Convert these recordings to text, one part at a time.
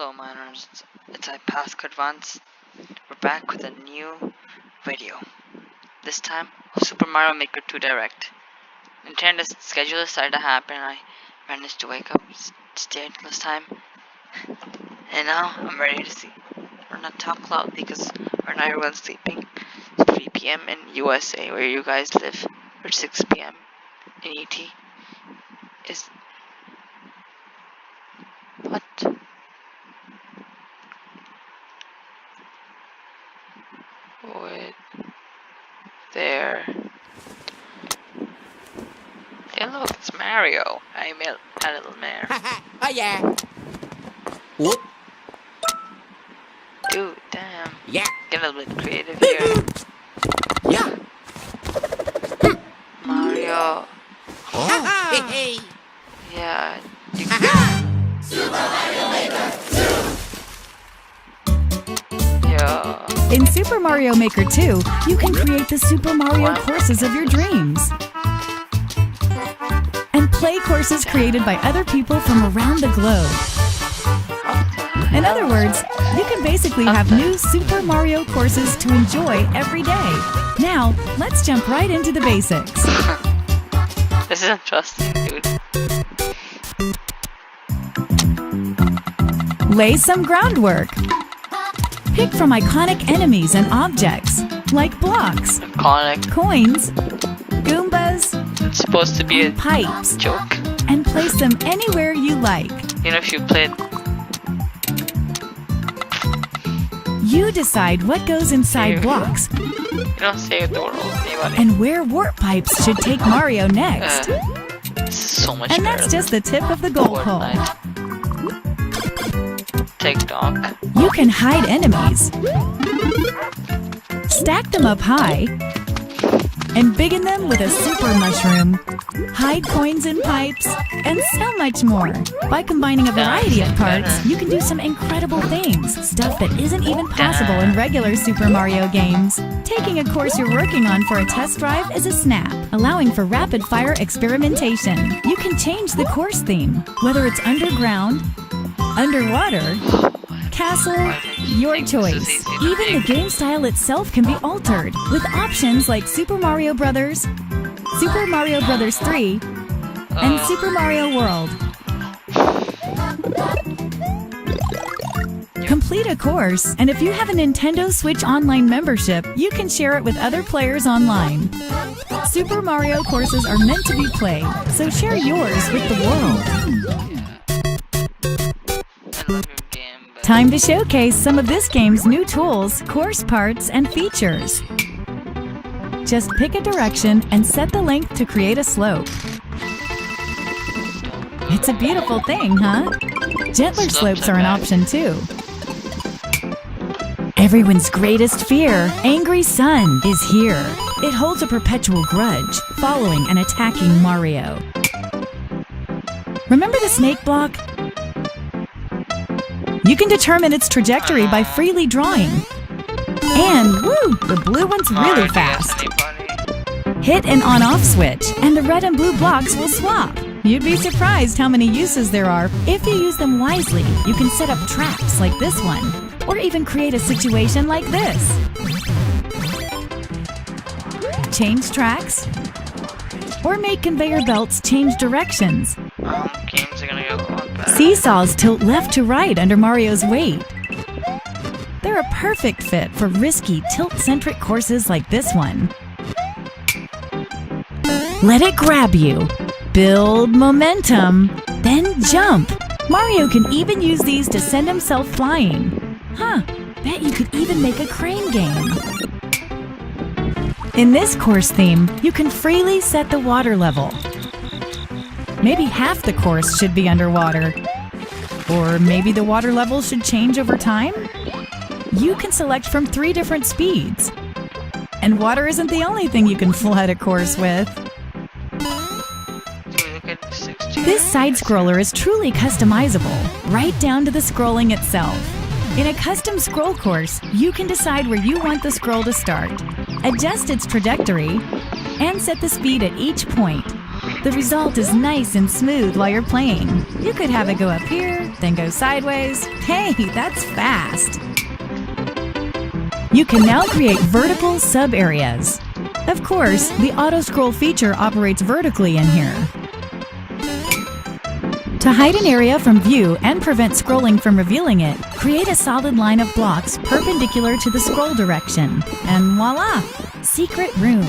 Hello miners, it's PasscodeAdvance. We're back with a new video. This time, Super Mario Maker 2 Direct. Nintendo's schedule decided to happen and I managed to wake up, stay until this time. And now, I'm ready to see. We're not talk loud because right now everyone's sleeping. It's 3 PM in USA where you guys live, or 6 PM in ET. What? Wait. There. Hey look, it's Mario. I'm a little mare. Oh yeah. Whoop. Dude, damn. Yeah. Get a little bit creative here. Yeah. Mario. Oh. Hey. Yeah. You Super Mario Maker 2. Yeah. In Super Mario Maker 2, you can create the Super Mario courses of your dreams. And play courses created by other people from around the globe. In other words, you can basically have new Super Mario courses to enjoy every day. Now, let's jump right into the basics. This is interesting, dude. Lay some groundwork. Pick from iconic enemies and objects, like blocks, Iconic. coins, Goombas, It's supposed to be a and pipes, joke. and place them anywhere you like. You know, if you played. You decide what goes inside blocks You don't save the world, anybody. and where warp pipes should take Mario next. This is so much And better that's just the tip of the gold hole. Fortnite. Take Doc. You can hide enemies, stack them up high, and begin them with a super mushroom, hide coins and pipes, and so much more. By combining a variety of parts, you can do some incredible things, stuff that isn't even possible in regular Super Mario games. Taking a course you're working on for a test drive is a snap, allowing for rapid-fire experimentation. You can change the course theme, whether it's underground, underwater, castle, your choice. Even the game style itself can be altered with options like Super Mario Brothers, Super Mario Brothers 3, and Super Mario World. Complete a course, and if you have a Nintendo Switch Online membership, you can share it with other players online. Super Mario courses are meant to be played, so share yours with the world. Time to showcase some of this game's new tools, course parts, and features. Just pick a direction and set the length to create a slope. It's a beautiful thing, huh? Gentler slopes are an option too. Everyone's greatest fear, Angry Sun, is here. It holds a perpetual grudge, following and attacking Mario. Remember the snake block? You can determine its trajectory by freely drawing. And, woo, the blue one's really fast. Hit an on-off switch, and the red and blue blocks will swap. You'd be surprised how many uses there are. If you use them wisely, you can set up traps like this one, or even create a situation like this. Change tracks, or make conveyor belts change directions. Games are gonna get a lot better. Seesaws tilt left to right under Mario's weight. They're a perfect fit for risky, tilt-centric courses like this one. Let it grab you. Build momentum, then jump. Mario can even use these to send himself flying. Huh, bet you could even make a crane game. In this course theme, you can freely set the water level. Maybe half the course should be underwater. Or maybe the water level should change over time? You can select from 3 different speeds. And water isn't the only thing you can flood a course with. This side-scroller is truly customizable, right down to the scrolling itself. In a custom scroll course, you can decide where you want the scroll to start, adjust its trajectory, and set the speed at each point. The result is nice and smooth while you're playing. You could have it go up here, then go sideways. Hey, that's fast! You can now create vertical sub-areas. Of course, the auto-scroll feature operates vertically in here. To hide an area from view and prevent scrolling from revealing it, create a solid line of blocks perpendicular to the scroll direction. And voila! Secret room.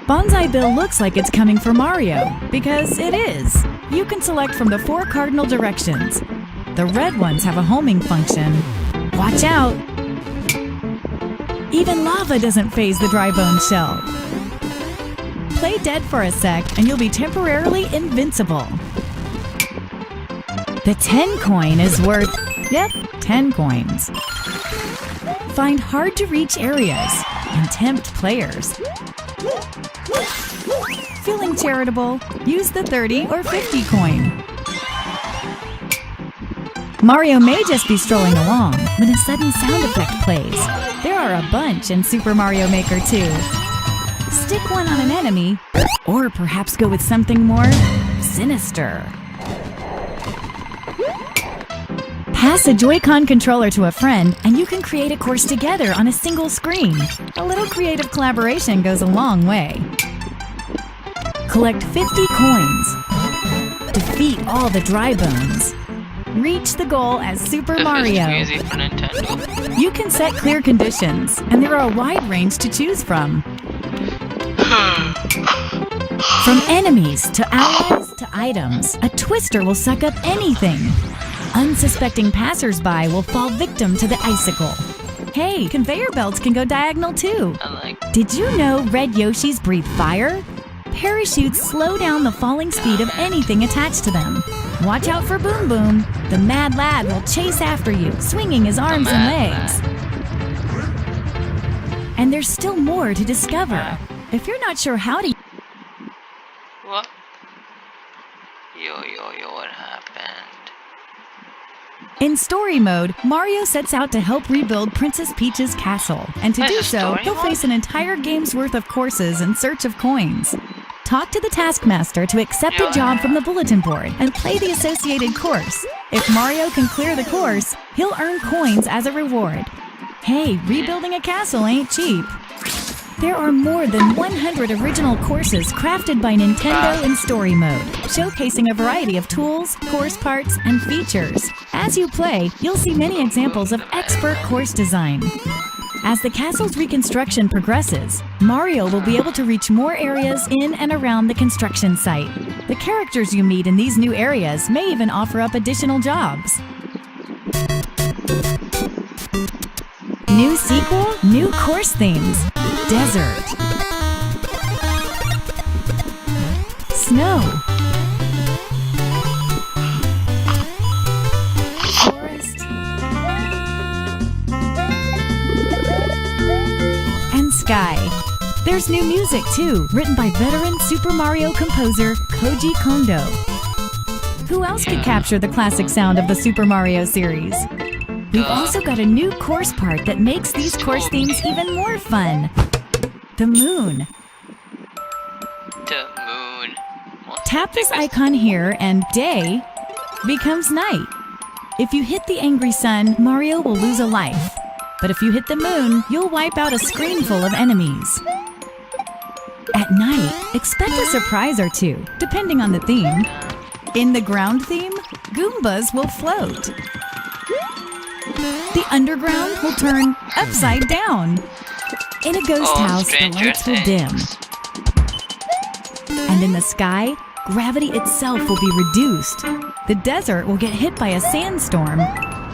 Bonsai Bill looks like it's coming for Mario, because it is. You can select from the 4 cardinal directions. The red ones have a homing function. Watch out! Even lava doesn't faze the dry bone shell. Play dead for a sec and you'll be temporarily invincible. The 10 coin is worth, 10 coins. Find hard to reach areas and tempt players. Feeling charitable? Use the 30 or 50 coin. Mario may just be strolling along when a sudden sound effect plays. There are a bunch in Super Mario Maker 2. Stick one on an enemy, or perhaps go with something more sinister. Pass a Joy-Con controller to a friend and you can create a course together on a single screen. A little creative collaboration goes a long way. Collect 50 coins. Defeat all the dry bones. Reach the goal as Super Mario. This is easy for Nintendo. You can set clear conditions, and there are a wide range to choose from. From enemies to allies to items, a twister will suck up anything. Unsuspecting passers-by will fall victim to the icicle. Hey, conveyor belts can go diagonal too. Did you know red Yoshis breathe fire? Parachutes slow down the falling speed of anything attached to them. Watch out for Boom Boom. The mad lad will chase after you, swinging his arms and legs. And there's still more to discover. If you're not sure how to... What? What happened? In story mode, Mario sets out to help rebuild Princess Peach's castle. And to do so, he'll face an entire game's worth of courses in search of coins. Talk to the Taskmaster to accept a job from the bulletin board and play the associated course. If Mario can clear the course, he'll earn coins as a reward. Hey, rebuilding a castle ain't cheap. There are more than 100 original courses crafted by Nintendo in story mode, showcasing a variety of tools, course parts, and features. As you play, you'll see many examples of expert course design. As the castle's reconstruction progresses, Mario will be able to reach more areas in and around the construction site. The characters you meet in these new areas may even offer up additional jobs. New sequel, new course themes. Desert. Snow. Forest. And sky. There's new music too, written by veteran Super Mario composer Koji Kondo. Who else could capture the classic sound of the Super Mario series? We've also got a new course part that makes these course themes even more fun. The moon. The moon. Tap this icon here and day becomes night. If you hit the angry sun, Mario will lose a life. But if you hit the moon, you'll wipe out a screen full of enemies. At night, expect a surprise or two, depending on the theme. In the ground theme, Goombas will float. The underground will turn upside down. In a ghost house, the lights will dim. And in the sky, gravity itself will be reduced. The desert will get hit by a sandstorm,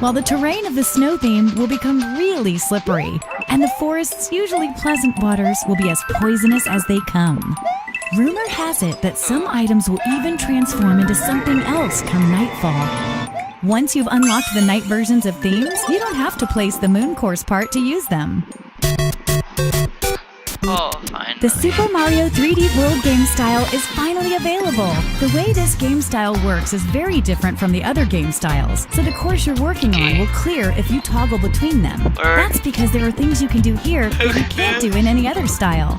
while the terrain of the snow theme will become really slippery, and the forest's usually pleasant waters will be as poisonous as they come. Rumor has it that some items will even transform into something else come nightfall. Once you've unlocked the night versions of themes, you don't have to place the moon course part to use them. Fine. The Super Mario 3D World game style is finally available. The way this game style works is very different from the other game styles, so the course you're working on will clear if you toggle between them. That's because there are things you can do here that you can't do in any other style.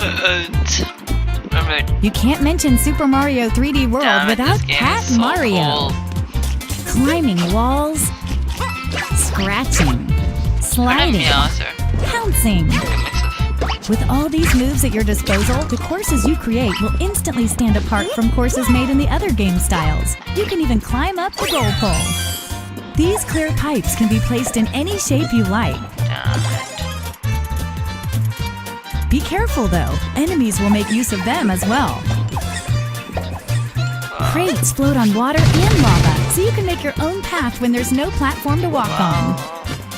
but You can't mention Super Mario 3D World damn it, without this game Cat is so Mario. cool. Climbing walls, scratching, sliding, Meowser. pouncing. Mix of With all these moves at your disposal, the courses you create will instantly stand apart from courses made in the other game styles. You can even climb up the goal pole. These clear pipes can be placed in any shape you like. damn it. Be careful though, enemies will make use of them as well. Crates float on water and lava, so you can make your own path when there's no platform to walk on.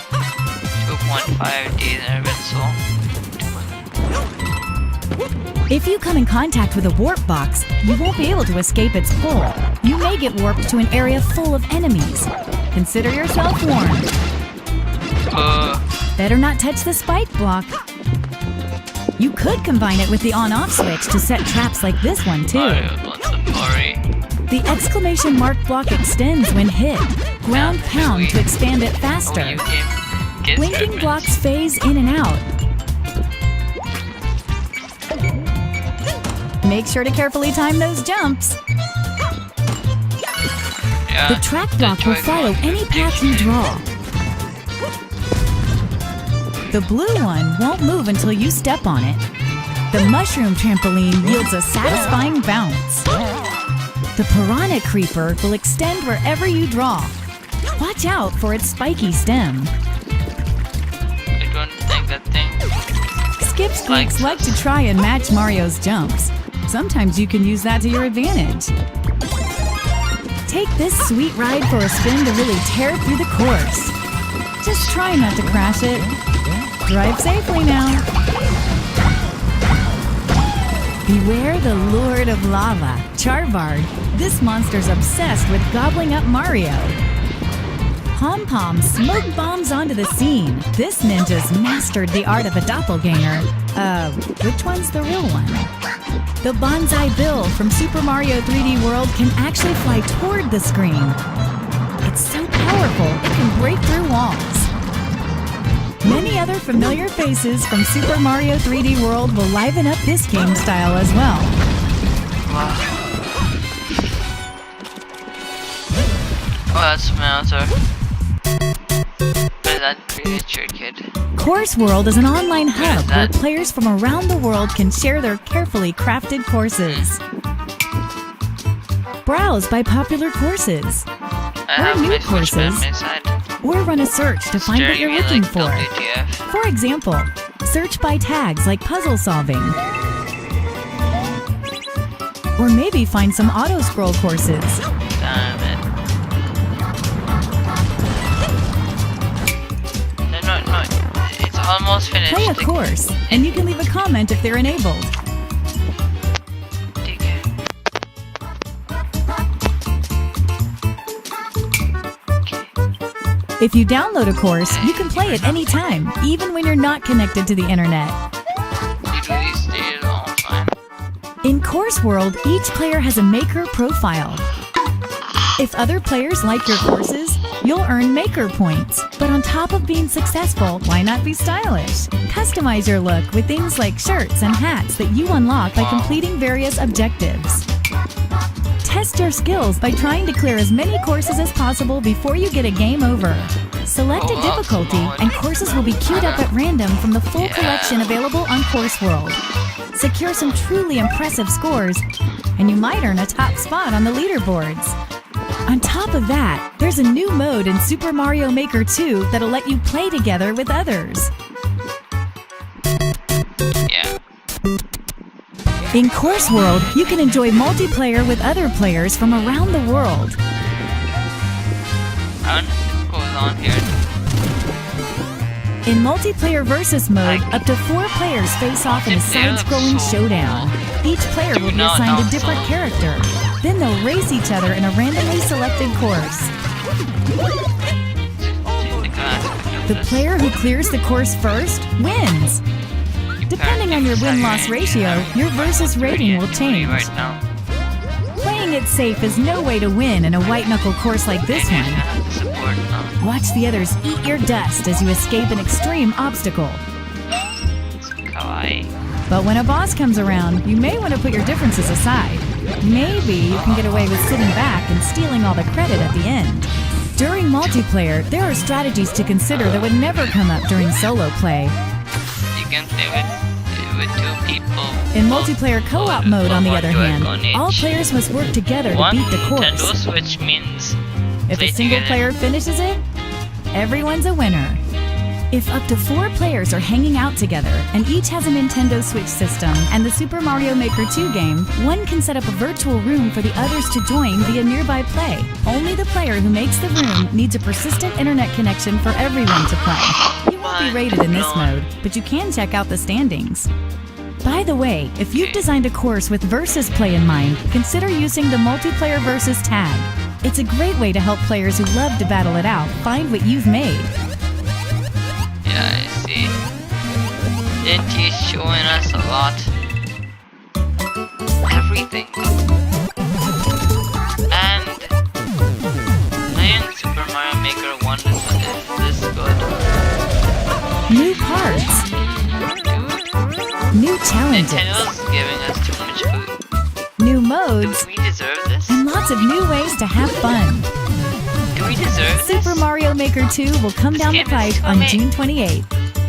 2.5D and so. If you come in contact with a warp box, you won't be able to escape its pull. You may get warped to an area full of enemies. Consider yourself warned. Better not touch the spike block. You could combine it with the on-off switch to set traps like this one too. Mario wants a Mori. The exclamation mark block extends when hit. Ground pound to expand it faster. Oh, you game gets Blinking reference. blocks phase in and out. Make sure to carefully time those jumps. Yeah, The track block will follow any path you draw. The blue one won't move until you step on it. The mushroom trampoline yields a satisfying bounce. The piranha creeper will extend wherever you draw. Watch out for its spiky stem. I don't think that thing. Skip streaks like to try and match Mario's jumps. Sometimes you can use that to your advantage. Take this sweet ride for a spin to really tear through the course. Just try not to crash it. Drive safely now. Beware the Lord of Lava, Charvard. This monster's obsessed with gobbling up Mario. Pom Pom smoke bombs onto the scene. This ninja's mastered the art of a doppelganger. Which one's the real one? The Bonsai Bill from Super Mario 3D World can actually fly toward the screen. It's so powerful, it can break through walls. Many other familiar faces from Super Mario 3D World will liven up this game style as well. Wow. Oh, that's Meowser. What is that creature, kid? Course World is an online hub where players from around the world can share their carefully crafted courses. Browse by popular courses, I have new my switchman courses. inside. or run a search to find what you're Staring at, looking like, for. WTF. For example, search by tags like puzzle solving. Or maybe find some auto-scroll courses. Damn it. No. It's almost finished. Play a course, and you can leave a comment if they're enabled. If you download a course, you can play it anytime, even when you're not connected to the internet. In Course World, each player has a maker profile. If other players like your courses, you'll earn maker points. But on top of being successful, why not be stylish? Customize your look with things like shirts and hats that you unlock by completing various objectives. Test your skills by trying to clear as many courses as possible before you get a game over. Select a difficulty, and courses will be queued up at random from the full collection available on Course World. Secure some truly impressive scores, and you might earn a top spot on the leaderboards. On top of that, there's a new mode in Super Mario Maker 2 that'll let you play together with others. In Course World, you can enjoy multiplayer with other players from around the world. I don't know what goes on here. In multiplayer versus mode, up to 4 players face off in a side-scrolling showdown. Each player will be assigned a different character. Then they'll race each other in a randomly selected course. The player who clears the course first wins. Depending on your win-loss ratio, your versus rating will change. Playing it safe is no way to win in a white-knuckle course like this one. Watch the others eat your dust as you escape an extreme obstacle. Kawaii. But when a boss comes around, you may want to put your differences aside. Maybe you can get away with sitting back and stealing all the credit at the end. During multiplayer, there are strategies to consider that would never come up during solo play. You can play with two people. In multiplayer co-op mode, on the other hand, all players must work together to beat the course. Nintendo Switch means If a single player finishes it, everyone's a winner. If up to 4 players are hanging out together and each has a Nintendo Switch system and the Super Mario Maker 2 game, one can set up a virtual room for the others to join via nearby play. Only the player who makes the room needs a persistent internet connection for everyone to play. You won't be rated in this mode, but you can check out the standings. By the way, if you've designed a course with Versus play in mind, consider using the Multiplayer Versus tag. It's a great way to help players who love to battle it out find what you've made. Yeah, I see. Inti is showing us a lot. Everything. And playing Super Mario Maker 1 is this good. New parts. New challenges. Nintendo's giving us too much food. New Do modes. we deserve this? And lots of new ways to have fun. Do we deserve this? Super Mario Maker 2 will come This down the game is pipe for on me. June 28th.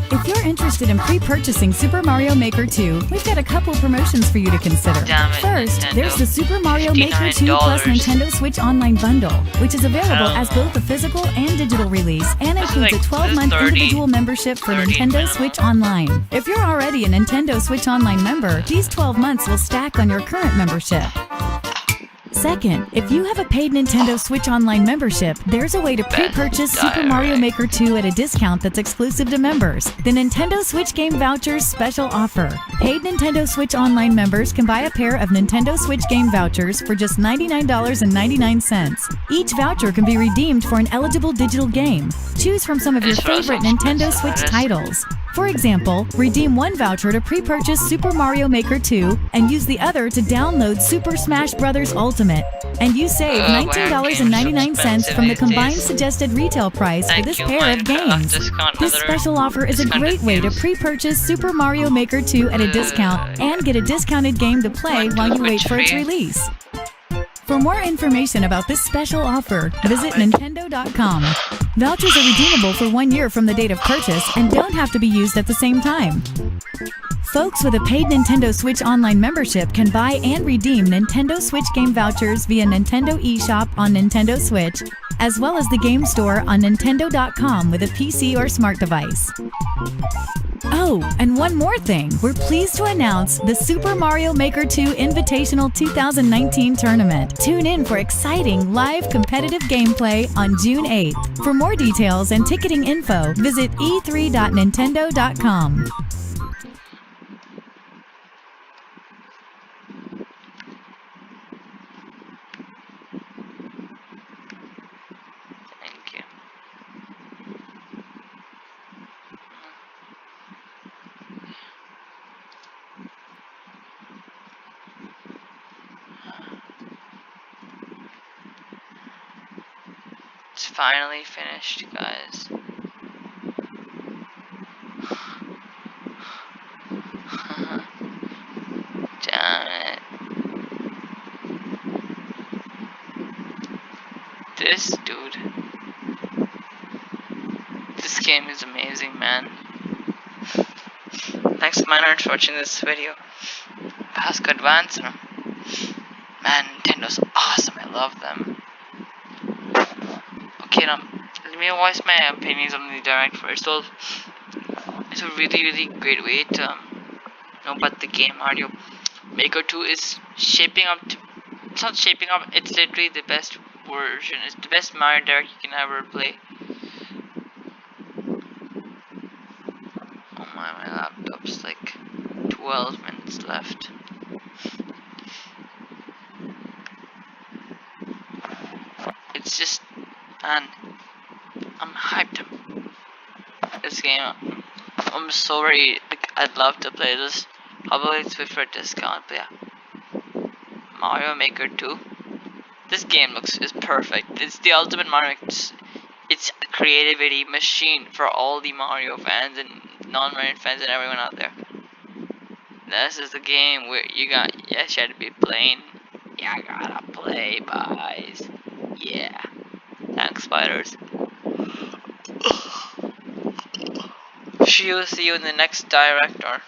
If you're interested in pre-purchasing Super Mario Maker 2, we've got a couple promotions for you to consider. Damn it, First, Nintendo. there's the Super Mario Maker 2 plus $59. Nintendo Switch Online Bundle, which is available as both a physical and digital release and This is includes like- a 12-month this is 30 individual membership for 30 Nintendo minimum. Switch Online. If you're already a Nintendo Switch Online member, these 12 months will stack on your current membership. Second, if you have a paid Nintendo Switch Online membership, there's a way to pre-purchase Super Mario Maker 2 at a discount that's exclusive to members. The Nintendo Switch Game Vouchers special offer. Paid Nintendo Switch Online members can buy a pair of Nintendo Switch Game Vouchers for just $99.99. Each voucher can be redeemed for an eligible digital game. Choose from some of your favorite Nintendo Switch titles. For example, redeem one voucher to pre-purchase Super Mario Maker 2 and use the other to download Super Smash Bros. Ultimate. And you save $19.99 from the combined suggested retail price for this pair of games. This special offer is a great way to pre-purchase Super Mario Maker 2 at a discount and get a discounted game to play while you wait for its release. For more information about this special offer, visit Nintendo.com. Vouchers are redeemable for 1 year from the date of purchase and don't have to be used at the same time. Folks with a paid Nintendo Switch Online membership can buy and redeem Nintendo Switch Game Vouchers via Nintendo eShop on Nintendo Switch, as well as the Game Store on Nintendo.com with a PC or smart device. Oh, and one more thing. We're pleased to announce the Super Mario Maker 2 Invitational 2019 tournament. Tune in for exciting live competitive gameplay on June 8th. For more details and ticketing info, visit e3.nintendo.com. Thank you. It's finally finished, guys. Damn it. This dude. This game is amazing, man. Thanks, Maynard, for watching this video. PasscodeAdvance. Man, Nintendo's awesome. I love them. Okay, now let me voice my opinions on the direct first. So, it's a really great way to know about the game. Mario Maker 2 is shaping up to. It's not shaping up. It's literally the best version. It's the best Mario Direct you can ever play. Oh my laptop's like 12 minutes left. It's just, man, I'm hyped up this game. I'm so ready. Like, I'd love to play this. Probably it's for a discount, but yeah. Mario Maker 2. This game is perfect. It's the ultimate Mario. It's a creativity machine for all the Mario fans and non-Mario fans and everyone out there. This is the game where you should be playing. You gotta play, boys. Yeah. Thanks, spiders. She'll see you in the next direct or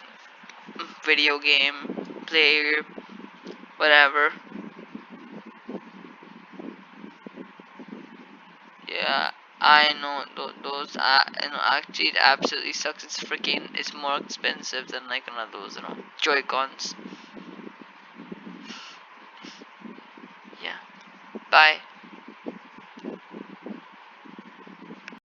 video game, player, whatever. Yeah, I know those. You know, actually, it absolutely sucks. It's more expensive than like one of those, Joy-Cons. Yeah. Bye.